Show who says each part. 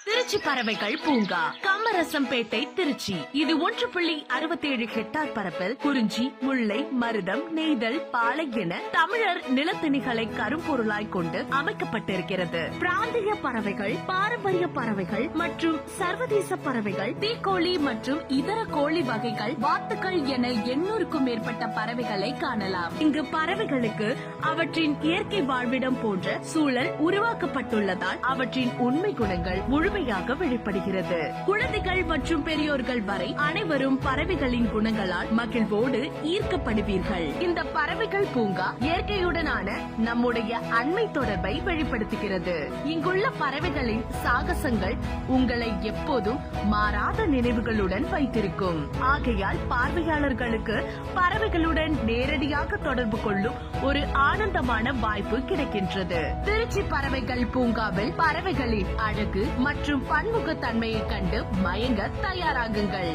Speaker 1: திருச்சி பறவைகள் பூங்கா, காமரசம்பேட்டை, திருச்சி. இது 1.67 ஹெக்டார் பரப்பில் குறிஞ்சி, முல்லை, மருதம், நெய்தல், பாலை என தமிழர் நிலத்திணிகளை கரும்பொருளாய் கொண்டு அமைக்கப்பட்டிருக்கிறது. பிராந்திய பறவைகள், பாரம்பரிய பறவைகள் மற்றும் சர்வதேச பறவைகள், தீக்கோழி மற்றும் இதர கோழி வகைகள், வாத்துக்கள் என 800க்கும் மேற்பட்ட பறவைகளை காணலாம். இங்கு பறவைகளுக்கு அவற்றின் இயற்கை வாழ்விடம் போன்ற சூழல் உருவாக்கப்பட்டுள்ளதால் அவற்றின் உண்மை குணங்கள் முழுமையாக வெளிப்படுகிறது. குழந்தைகள் மற்றும் பெரியோர்கள் வரை அனைவரும் பறவைகளின் குணங்களால் மகிழ்வோடு ஈர்க்கப்படுவீர்கள். இந்த பறவைகள் பூங்கா இயற்கையுடனான நம்முடைய அண்மை தொடர்பை வெளிப்படுத்துகிறது. இங்குள்ள பறவைகளின் சாகசங்கள் உங்களை எப்போதும் மாறாத நினைவுகளுடன் வைத்திருக்கும். ஆகையால் பார்வையாளர்களுக்கு பறவைகளுடன் நேரடியாக தொடர்பு கொள்ளும் ஒரு ஆனந்தமான வாய்ப்பு கிடைக்கின்றது. திருச்சி பறவைகள் பூங்காவில் பறவைகளின் அழகு மற்றும் பன்முகத்தன்மையை கண்டு மயங்க தயாராகுங்கள்.